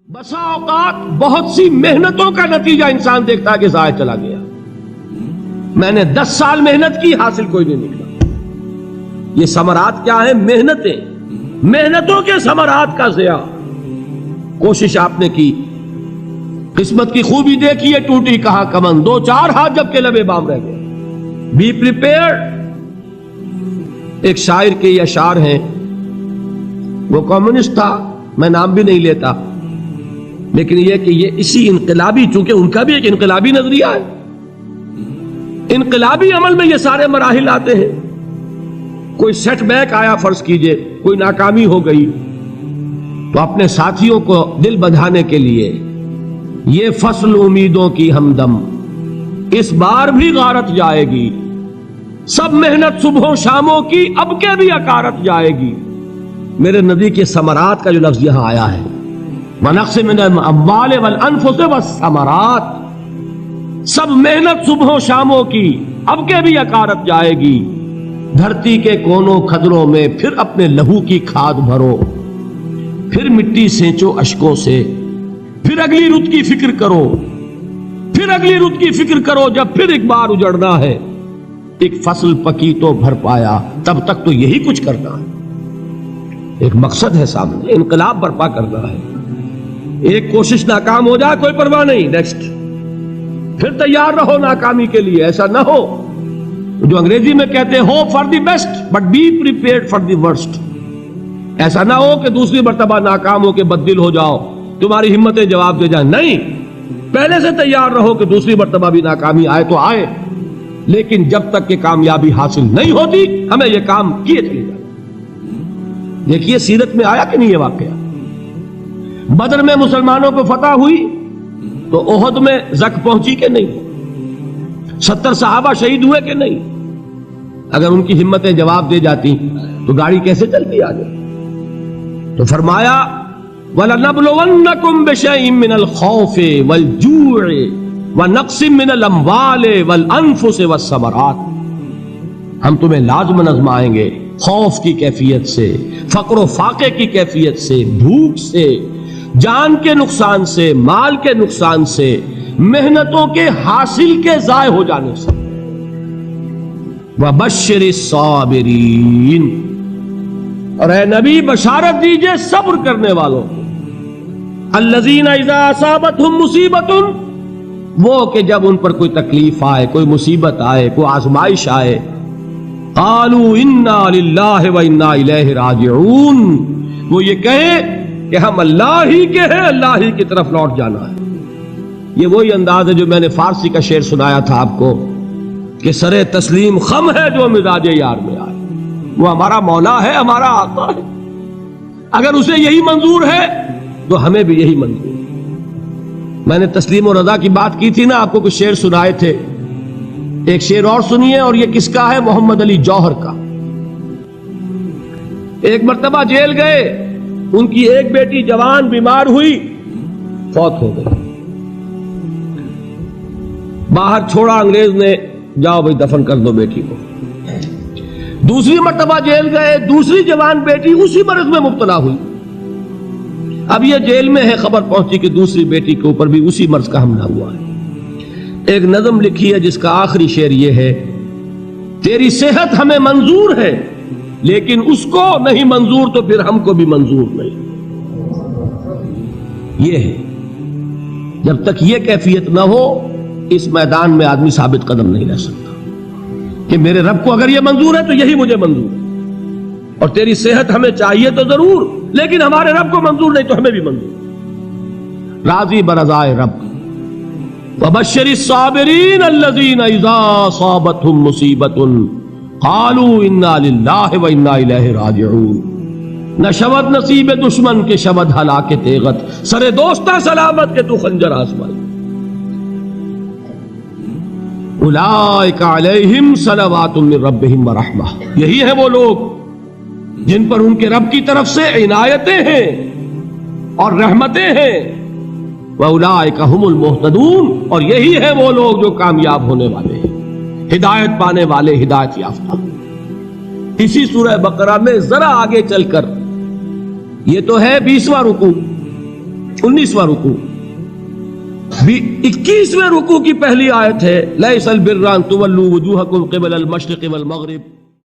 بسا اوقات بہت سی محنتوں کا نتیجہ انسان دیکھتا ہے کہ ضائع چلا گیا. میں نے 10 سال محنت کی، حاصل کوئی نہیں نکلا. یہ ثمرات کیا ہیں؟ محنتوں کے ثمرات کا ضیاع. کوشش آپ نے کی، قسمت کی خوبی دیکھی ہے، ٹوٹی کہاں کمن، 2-4 ہاتھ جب کے لبے بام رہ گئے. Be prepared. ایک شاعر کے یہ اشعار ہیں، وہ کمیونسٹ تھا، میں نام بھی نہیں لیتا، لیکن یہ کہ یہ اسی انقلابی، چونکہ ان کا بھی ایک انقلابی نظریہ ہے، انقلابی عمل میں یہ سارے مراحل آتے ہیں. کوئی سیٹ بیک آیا، فرض کیجئے کوئی ناکامی ہو گئی، تو اپنے ساتھیوں کو دل بندھانے کے لیے یہ فصل امیدوں کی ہمدم اس بار بھی غارت جائے گی، سب محنت صبحوں شاموں کی اب کے بھی اکارت جائے گی. میرے نبی کے ثمرات کا جو لفظ یہاں آیا ہے، وَنَقْصٍ مِّنَ الْأَمْوَالِ وَالْأَنفُسِ وَالثَّمَرَاتِ، سب محنت صبحوں شاموں کی اب کے بھی اکارت جائے گی. دھرتی کے کونوں کھدروں میں پھر اپنے لہو کی کھاد بھرو، پھر مٹی سینچو اشکوں سے، پھر اگلی رت کی فکر کرو، پھر اگلی رت کی فکر کرو، جب پھر ایک بار اجڑنا ہے. ایک فصل پکی تو بھر پایا، تب تک تو یہی کچھ کرنا ہے. ایک مقصد ہے سامنے، انقلاب برپا کرنا ہے. ایک کوشش ناکام ہو جائے کوئی پرواہ نہیں، نیکسٹ. پھر تیار رہو ناکامی کے لیے. ایسا نہ ہو جو انگریزی میں کہتے ہیں hope for the best but be prepared for the worst. ایسا نہ ہو کہ دوسری مرتبہ ناکام ہو کے بددل ہو جاؤ، تمہاری ہمتیں جواب دے جائیں. نہیں، پہلے سے تیار رہو کہ دوسری مرتبہ بھی ناکامی آئے تو آئے، لیکن جب تک کہ کامیابی حاصل نہیں ہوتی ہمیں یہ کام کیے چلے جائیں. دیکھیے سیرت میں آیا کہ نہیں یہ واقعہ. بدر میں مسلمانوں کو فتح ہوئی تو احد میں زک پہنچی کہ نہیں؟ 70 صحابہ شہید ہوئے کہ نہیں؟ اگر ان کی ہمتیں جواب دے جاتی تو گاڑی کیسے چلتی آگے؟ تو فرمایا وَلَنَبْلُوَنَّكُمْ بِشَيْءٍ مِّنَ الْخَوْفِ وَالْجُوعِ وَنَقْصٍ مِّنَ الْأَمْوَالِ وَالْأَنفُسِ وَالثَّمَرَاتِ. ہم تمہیں لازم آزمائیں گے، خوف کی کیفیت سے، فقر و فاقے کی کیفیت سے، بھوک سے، جان کے نقصان سے، مال کے نقصان سے، محنتوں کے حاصل کے ضائع ہو جانے سے. وَبَشِّرِ الصَّابِرِينَ، اور اے نبی بشارت دیجئے صبر کرنے والوں کو. الَّذِينَ إِذَا أَصَابَتْهُمْ مُصِيبَةٌ، وہ کہ جب ان پر کوئی تکلیف آئے، کوئی مصیبت آئے، کوئی آزمائش آئے، قالوا انا للہ وانا الیہ راجعون، وہ یہ کہیں کہ ہم اللہ ہی کے ہیں، اللہ ہی کی طرف لوٹ جانا ہے. یہ وہی انداز ہے جو میں نے فارسی کا شعر سنایا تھا آپ کو کہ سرے تسلیم خم ہے جو مزاج یار میں آئے. وہ ہمارا مولا ہے، ہمارا آقا ہے. اگر اسے یہی منظور ہے تو ہمیں بھی یہی منظور ہے. میں نے تسلیم و رضا کی بات کی تھی نا، آپ کو کچھ شعر سنائے تھے. ایک شعر اور سنیے، اور یہ کس کا ہے؟ محمد علی جوہر کا. ایک مرتبہ جیل گئے، ان کی ایک بیٹی جوان بیمار ہوئی، فوت ہو گئی. باہر چھوڑا انگریز نے، جاؤ بھائی دفن کر دو بیٹی کو. دوسری مرتبہ جیل گئے، دوسری جوان بیٹی اسی مرض میں مبتلا ہوئی. اب یہ جیل میں ہے، خبر پہنچی کہ دوسری بیٹی کے اوپر بھی اسی مرض کا حملہ ہوا ہے. ایک نظم لکھی ہے جس کا آخری شعر یہ ہے، تیری صحت ہمیں منظور ہے لیکن اس کو نہیں منظور تو پھر ہم کو بھی منظور نہیں. یہ ہے، جب تک یہ کیفیت نہ ہو اس میدان میں آدمی ثابت قدم نہیں رہ سکتا کہ میرے رب کو اگر یہ منظور ہے تو یہی مجھے منظور ہے، اور تیری صحت ہمیں چاہیے تو ضرور، لیکن ہمارے رب کو منظور نہیں تو ہمیں بھی منظور. راضی برضائے رب. وَبَشِّرِ الصَّابِرِينَ الَّذِينَ إِذَا أَصَابَتْهُمْ مُصِيبَةٌ قَالُوا إِنَّا لِلَّهِ وَإِنَّا إِلَيْهِ رَاجِعُونَ. نہ شود نصیب دشمن کے شود ہلاک تیغت، سرے دوستہ سلامت کے تو خنجر آزمائے. اولئک علیہم صلوات من ربہم ورحمہ، یہی ہے وہ لوگ جن پر ان کے رب کی طرف سے عنایتیں ہیں اور رحمتیں ہیں. وَأُولَٰئِكَ هُمُ الْمُهْتَدُونَ، اور یہی ہے وہ لوگ جو کامیاب ہونے والے ہیں، ہدایت پانے والے، ہدایت یافتہ. اسی سورہ بقرہ میں ذرا آگے چل کر، یہ تو ہے 20واں رکوع، 19واں رکوع بھی 21ویں رکوع کی پہلی آیت ہے، لیس البر ان تولوا وجوہکم قبل المشرق والمغرب